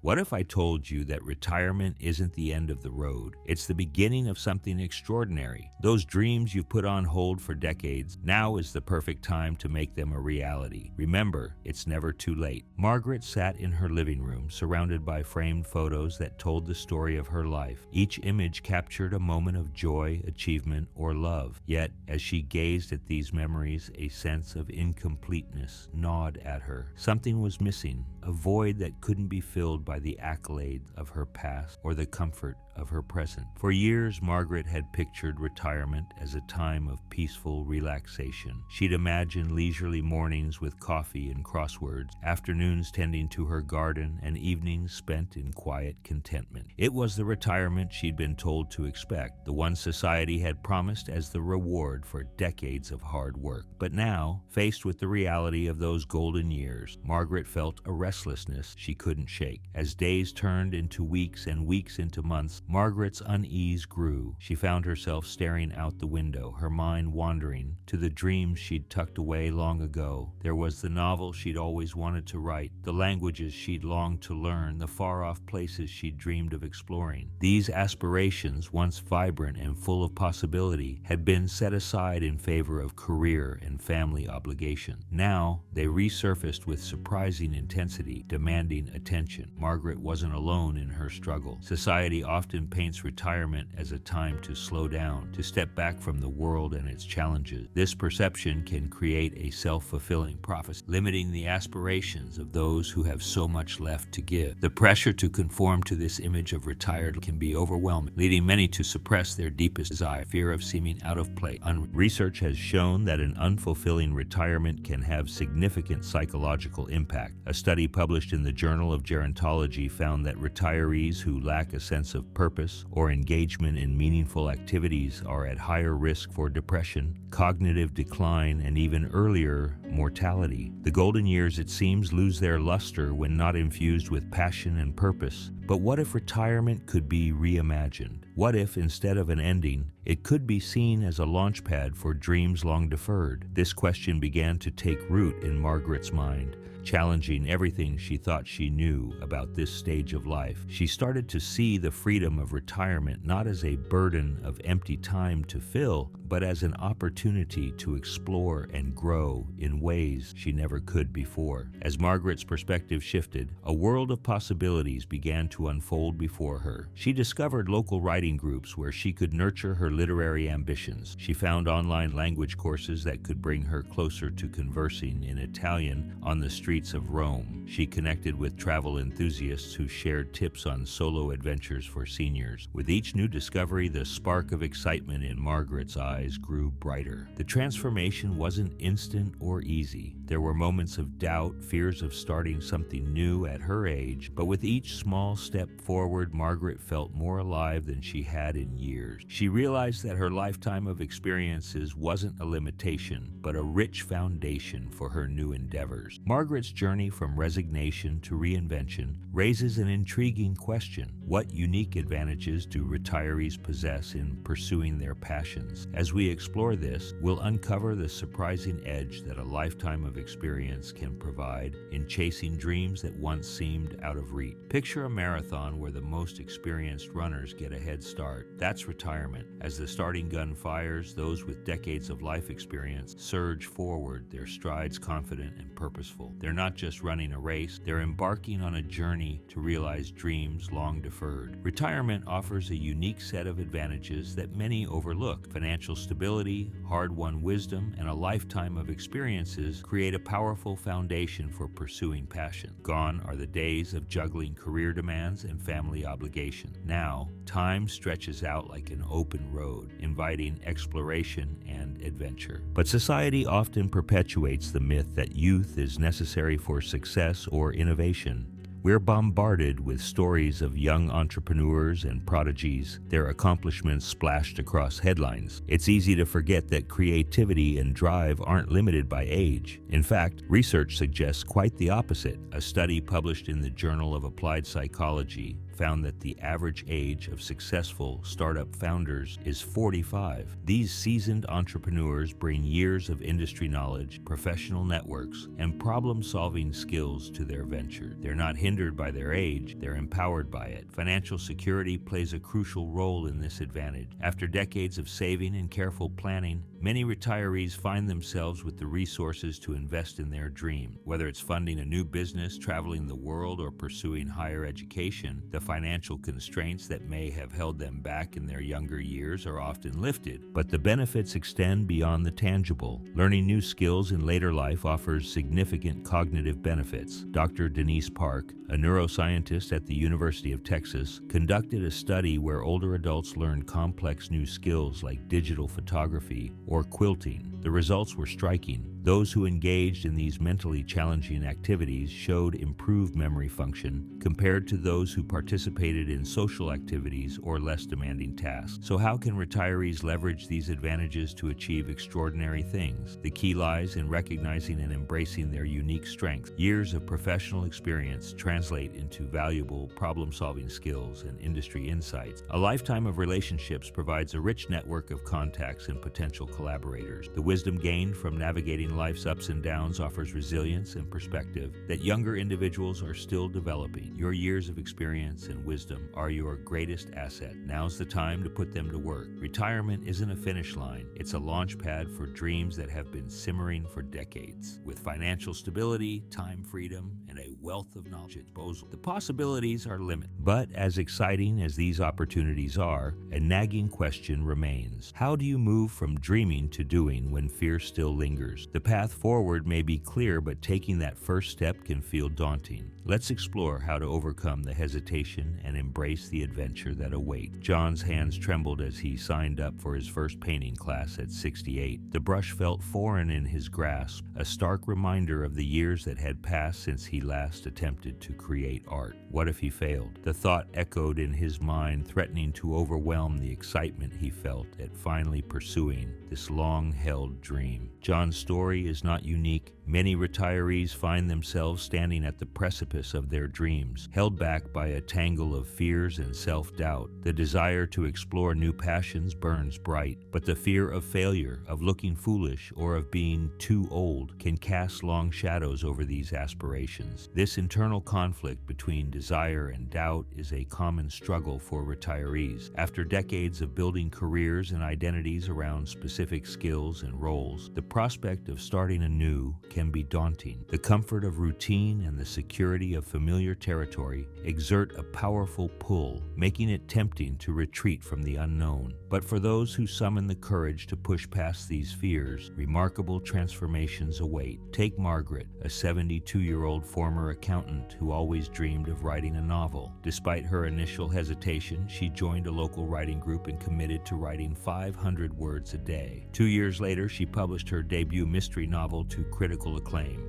What if I told you that retirement isn't the end of the road? It's the beginning of something extraordinary. Those dreams you've put on hold for decades, now is the perfect time to make them a reality. Remember, it's never too late. Margaret sat in her living room, surrounded by framed photos that told the story of her life. Each image captured a moment of joy, achievement, or love. Yet, as she gazed at these memories, a sense of incompleteness gnawed at her. Something was missing, a void that couldn't be filled by the accolades of her past or the comfort of her present. For years, Margaret had pictured retirement as a time of peaceful relaxation. She'd imagined leisurely mornings with coffee and crosswords, afternoons tending to her garden, and evenings spent in quiet contentment. It was the retirement she'd been told to expect, the one society had promised as the reward for decades of hard work. But now, faced with the reality of those golden years, Margaret felt a restlessness she couldn't shake. As days turned into weeks and weeks into months, Margaret's unease grew. She found herself staring out the window, her mind wandering to the dreams she'd tucked away long ago. There was the novel she'd always wanted to write, the languages she'd longed to learn, the far-off places she'd dreamed of exploring. These aspirations, once vibrant and full of possibility, had been set aside in favor of career and family obligation. Now, they resurfaced with surprising intensity, demanding attention. Margaret wasn't alone in her struggle. Society often paints retirement as a time to slow down, to step back from the world and its challenges. This perception can create a self-fulfilling prophecy, limiting the aspirations of those who have so much left to give. The pressure to conform to this image of retired can be overwhelming, leading many to suppress their deepest desire, fear of seeming out of place. Research has shown that an unfulfilling retirement can have significant psychological impact. A study published in the Journal of Gerontology found that retirees who lack a sense of purpose or engagement in meaningful activities are at higher risk for depression, cognitive decline, and even earlier mortality. The golden years, it seems, lose their luster when not infused with passion and purpose. But what if retirement could be reimagined? What if, instead of an ending, it could be seen as a launchpad for dreams long deferred? This question began to take root in Margaret's mind, challenging everything she thought she knew about this stage of life. She started to see the freedom of retirement not as a burden of empty time to fill, but as an opportunity to explore and grow in ways she never could before. As Margaret's perspective shifted, a world of possibilities began to unfold before her. She discovered local writing groups where she could nurture her literary ambitions. She found online language courses that could bring her closer to conversing in Italian on the streets of Rome. She connected with travel enthusiasts who shared tips on solo adventures for seniors. With each new discovery, the spark of excitement in Margaret's eyes grew brighter. The transformation wasn't instant or easy. There were moments of doubt, fears of starting something new at her age, but with each small step forward, Margaret felt more alive than she had in years. She realized that her lifetime of experiences wasn't a limitation, but a rich foundation for her new endeavors. Margaret's journey from resignation to reinvention raises an intriguing question. What unique advantages do retirees possess in pursuing their passions? As we explore this, we'll uncover the surprising edge that a lifetime of experience can provide in chasing dreams that once seemed out of reach. Picture a marathon where the most experienced runners get a head start. That's retirement. As the starting gun fires, those with decades of life experience surge forward, their strides confident and purposeful. They're not just running a race, they're embarking on a journey to realize dreams long deferred. Retirement offers a unique set of advantages that many overlook. Financial stability, hard-won wisdom, and a lifetime of experiences create a powerful foundation for pursuing passion. Gone are the days of juggling career demands and family obligations. Now, time stretches out like an open road, inviting exploration and adventure. But society often perpetuates the myth that youth is necessary for success or innovation. We're bombarded with stories of young entrepreneurs and prodigies, their accomplishments splashed across headlines. It's easy to forget that creativity and drive aren't limited by age. In fact, research suggests quite the opposite. A study published in the Journal of Applied Psychology found that the average age of successful startup founders is 45. These seasoned entrepreneurs bring years of industry knowledge, professional networks, and problem-solving skills to their venture. They're not hindered hindered by their age, they're empowered by it. Financial security plays a crucial role in this advantage. After decades of saving and careful planning, many retirees find themselves with the resources to invest in their dream. Whether it's funding a new business, traveling the world, or pursuing higher education, the financial constraints that may have held them back in their younger years are often lifted. But the benefits extend beyond the tangible. Learning new skills in later life offers significant cognitive benefits. Dr. Denise Park, a neuroscientist at the University of Texas, conducted a study where older adults learned complex new skills like digital photography or quilting. The results were striking. Those who engaged in these mentally challenging activities showed improved memory function compared to those who participated in social activities or less demanding tasks. So how can retirees leverage these advantages to achieve extraordinary things? The key lies in recognizing and embracing their unique strengths. Years of professional experience translate into valuable problem-solving skills and industry insights. A lifetime of relationships provides a rich network of contacts and potential collaborators. The wisdom gained from navigating life's ups and downs offers resilience and perspective that younger individuals are still developing. Your years of experience and wisdom are your greatest asset. Now's the time to put them to work. Retirement isn't a finish line. It's a launch pad for dreams that have been simmering for decades. With financial stability, time freedom, and a wealth of knowledge at disposal, the possibilities are limited. But as exciting as these opportunities are, a nagging question remains. How do you move from dreaming to doing when fear still lingers? The path forward may be clear, but taking that first step can feel daunting. Let's explore how to overcome the hesitation and embrace the adventure that awaits. John's hands trembled as he signed up for his first painting class at 68. The brush felt foreign in his grasp, a stark reminder of the years that had passed since he last attempted to create art. What if he failed? The thought echoed in his mind, threatening to overwhelm the excitement he felt at finally pursuing this long-held dream. John's story is not unique. Many retirees find themselves standing at the precipice of their dreams, held back by a tangle of fears and self-doubt. The desire to explore new passions burns bright, but the fear of failure, of looking foolish, or of being too old can cast long shadows over these aspirations. This internal conflict between desire and doubt is a common struggle for retirees. After decades of building careers and identities around specific skills and roles, the prospect of starting anew can be daunting. The comfort of routine and the security of familiar territory exert a powerful pull, making it tempting to retreat from the unknown. But for those who summon the courage to push past these fears, remarkable transformations await. Take Margaret, a 72-year-old former accountant who always dreamed of writing a novel. Despite her initial hesitation, she joined a local writing group and committed to writing 500 words a day. 2 years later, she published her debut mystery novel to critical acclaim.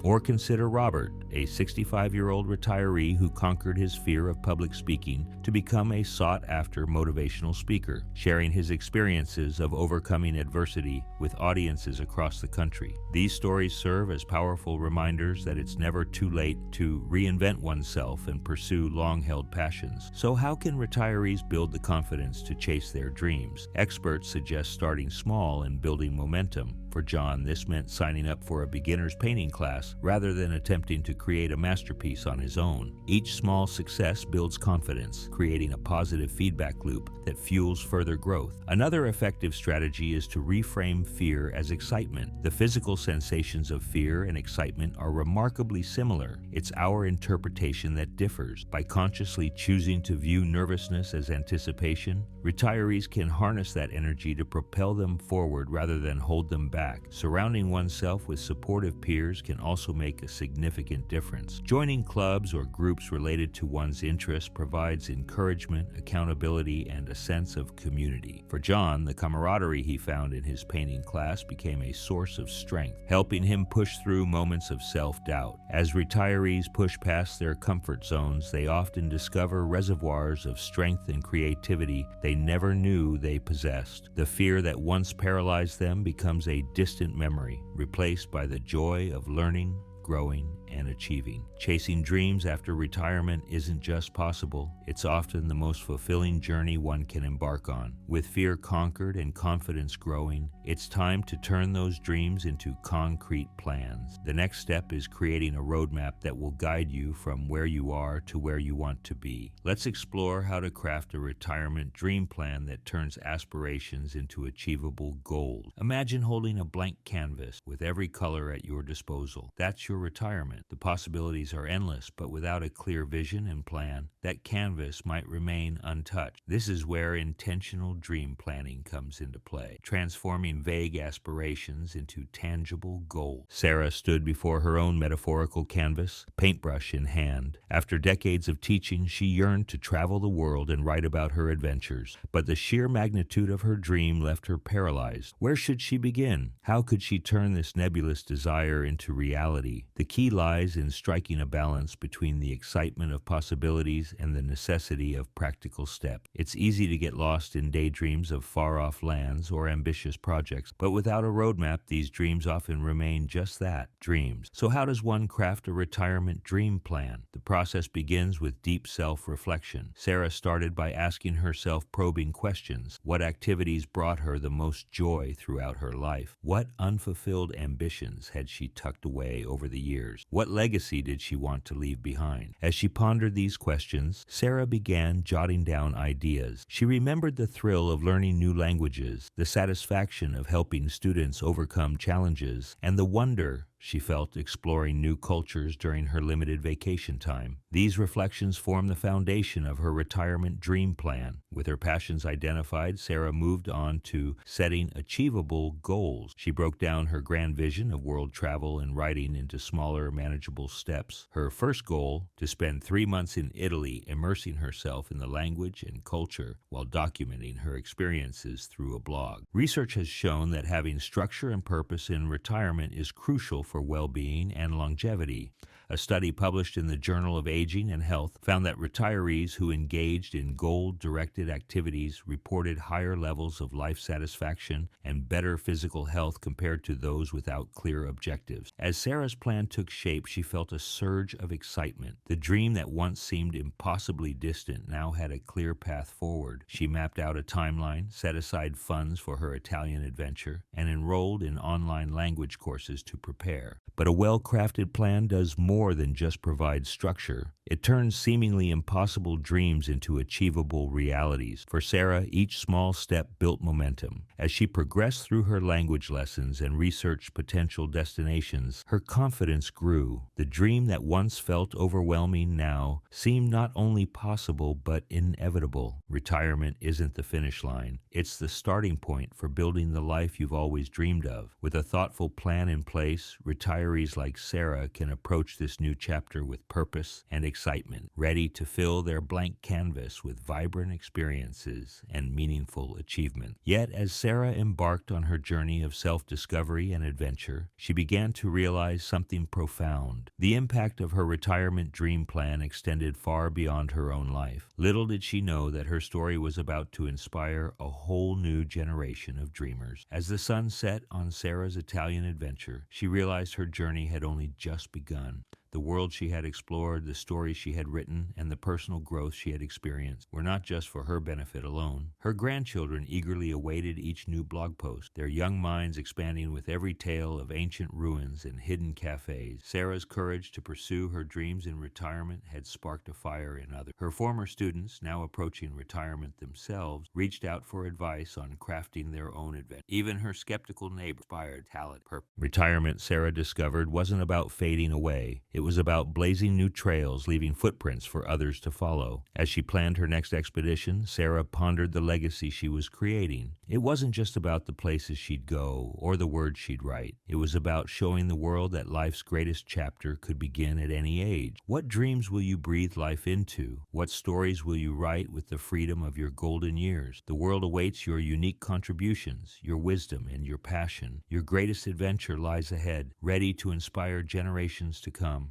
Or consider Robert, a 65-year-old retiree who conquered his fear of public speaking to become a sought-after motivational speaker, sharing his experiences of overcoming adversity with audiences across the country. These stories serve as powerful reminders that it's never too late to reinvent oneself and pursue long-held passions. So how can retirees build the confidence to chase their dreams? Experts suggest starting small and building momentum. For John, this meant signing up for a beginner's painting class rather than attempting to create a masterpiece on his own. Each small success builds confidence, creating a positive feedback loop that fuels further growth. Another effective strategy is to reframe fear as excitement. The physical sensations of fear and excitement are remarkably similar. It's our interpretation that differs. By consciously choosing to view nervousness as anticipation, retirees can harness that energy to propel them forward rather than hold them back. Surrounding oneself with supportive peers can also make a significant difference. Joining clubs or groups related to one's interests provides encouragement, accountability, and a sense of community. For John, the camaraderie he found in his painting class became a source of strength, helping him push through moments of self-doubt. As retirees push past their comfort zones, they often discover reservoirs of strength and creativity they never knew they possessed. The fear that once paralyzed them becomes a distant memory, replaced by the joy of learning growing, and achieving. Chasing dreams after retirement isn't just possible, it's often the most fulfilling journey one can embark on. With fear conquered and confidence growing, it's time to turn those dreams into concrete plans. The next step is creating a roadmap that will guide you from where you are to where you want to be. Let's explore how to craft a retirement dream plan that turns aspirations into achievable goals. Imagine holding a blank canvas with every color at your disposal. That's your retirement. The possibilities are endless, but without a clear vision and plan, that canvas might remain untouched. This is where intentional dream planning comes into play, transforming vague aspirations into tangible goals. Sarah stood before her own metaphorical canvas, paintbrush in hand. After decades of teaching, she yearned to travel the world and write about her adventures, but the sheer magnitude of her dream left her paralyzed. Where should she begin? How could she turn this nebulous desire into reality? The key lies in striking a balance between the excitement of possibilities and the necessity of practical steps. It's easy to get lost in daydreams of far-off lands or ambitious projects, but without a roadmap, these dreams often remain just that, dreams. So how does one craft a retirement dream plan? The process begins with deep self-reflection. Sarah started by asking herself probing questions. What activities brought her the most joy throughout her life? What unfulfilled ambitions had she tucked away over the years? What legacy did she want to leave behind? As she pondered these questions, Sarah began jotting down ideas. She remembered the thrill of learning new languages, the satisfaction of helping students overcome challenges, and the wonder she felt exploring new cultures during her limited vacation time. These reflections form the foundation of her retirement dream plan. With her passions identified, Sarah moved on to setting achievable goals. She broke down her grand vision of world travel and writing into smaller, manageable steps. Her first goal, to spend 3 months in Italy, immersing herself in the language and culture while documenting her experiences through a blog. Research has shown that having structure and purpose in retirement is crucial for well-being and longevity. A study published in the Journal of Aging and Health found that retirees who engaged in goal-directed activities reported higher levels of life satisfaction and better physical health compared to those without clear objectives. As Sarah's plan took shape, she felt a surge of excitement. The dream that once seemed impossibly distant now had a clear path forward. She mapped out a timeline, set aside funds for her Italian adventure, and enrolled in online language courses to prepare. But a well-crafted plan does more than just provide structure. It turns seemingly impossible dreams into achievable realities. For Sarah, each small step built momentum. As she progressed through her language lessons and researched potential destinations, her confidence grew. The dream that once felt overwhelming now seemed not only possible but inevitable. Retirement isn't the finish line. It's the starting point for building the life you've always dreamed of. With a thoughtful plan in place, retirees like Sarah can approach this new chapter with purpose and excitement, ready to fill their blank canvas with vibrant experiences and meaningful achievement. Yet, as Sarah embarked on her journey of self-discovery and adventure, she began to realize something profound. The impact of her retirement dream plan extended far beyond her own life. Little did she know that her story was about to inspire a whole new generation of dreamers. As the sun set on Sarah's Italian adventure, she realized her journey had only just begun. The world she had explored, the stories she had written, and the personal growth she had experienced were not just for her benefit alone. Her grandchildren eagerly awaited each new blog post, their young minds expanding with every tale of ancient ruins and hidden cafes. Sarah's courage to pursue her dreams in retirement had sparked a fire in others. Her former students, now approaching retirement themselves, reached out for advice on crafting their own adventure. Even her skeptical neighbor inspired talent. Retirement, Sarah discovered, wasn't about fading away. It was about blazing new trails, leaving footprints for others to follow. As she planned her next expedition, Sarah pondered the legacy she was creating. It wasn't just about the places she'd go or the words she'd write. It was about showing the world that life's greatest chapter could begin at any age. What dreams will you breathe life into? What stories will you write with the freedom of your golden years? The world awaits your unique contributions, your wisdom, and your passion. Your greatest adventure lies ahead, ready to inspire generations to come.